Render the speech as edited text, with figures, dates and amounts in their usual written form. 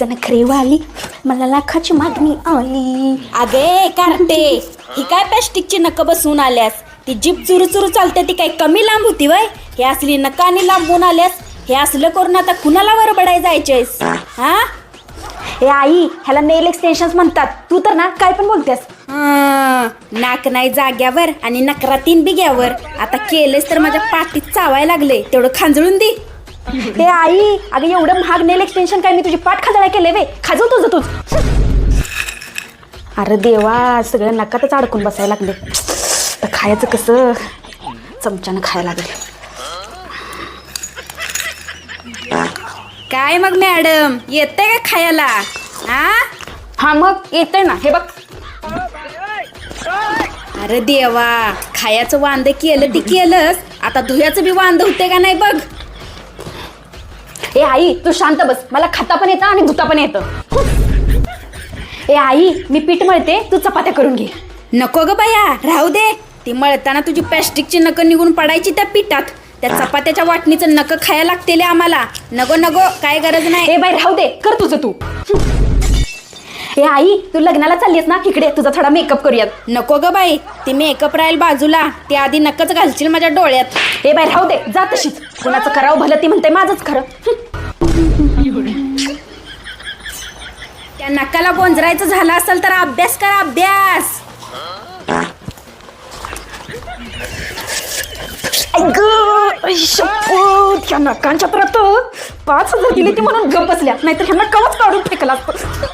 नखरेवाली मला लाखाची मागणी आली. अगे कारटे, ही काय प्लॅस्टिकची नख बसवून आल्यास? ती जीप चुरू चुरू चालते ती काय कमी लांब होती वय? हे असली नकानी लांबून आल्यास. हे असलं करून आता कुणाला वर बडाय जायचेस? हा ए आई, ह्याला नेल एक्सटेन्शन्स म्हणतात. तू तर ना काय पण बोलतेस. नाक नाही जाग्यावर आणि नकरा 3 बिग्यावर. आता केलेस तर माझ्या पाठीत चावाय लागले. तेवढं खांजळून दे. हे आई, अगं एवढं महाग नेल एक्सटेन्शन काय मी तुझी पाठ खाजळा केले वे? खाजव तुझं तूच. अरे देवा, सगळं नकातच अडकून बसायला लागले. तर खायचं कसं? चमच्यानं खायला लागले. काय मग मॅडम, येते का खायला? हा मग येतंय ना, हे बघ. अरे देवा, खायचं वांद केलं ती केलंस. आता धुयाचं बी वांद होते का नाही बघ. ए आई, तू शांत बस. मला खाता पण येतं आणि धुता पण येतं. ए आई, मी पीठ मळते, तू चपात्या करून घे. नको ग बाया, राहू दे. ती मळताना तुझी प्लॅस्टिकची नकं निघून पडायची त्या पिठात. त्या चपात्याच्या वाटणीचं नकं खायला लागतेले आम्हाला. नको नको, काय गरज नाही. ए बाई, राहू दे, कर तुझं तू. ए आई, तू लग्नाला चाललीस ना, इकडे तुझा थोडा मेकअप करूयात. नको ग बाई, ती मेकअप राहील बाजूला. ते आधी नकच घालशील माझ्या डोळ्यात. ए बाई, राहू दे, जा तशीच. कुणाचं करावं भलं ती म्हणते माझंच खरं. त्या नकाला गोंजरायचं झालं असेल तर अभ्यास कर, अभ्यास. त्या नकांच्या परत 5,000 दिली ती म्हणून गप बसल्या, नाहीतर ह्यांना कवच काढून फेकला असतं.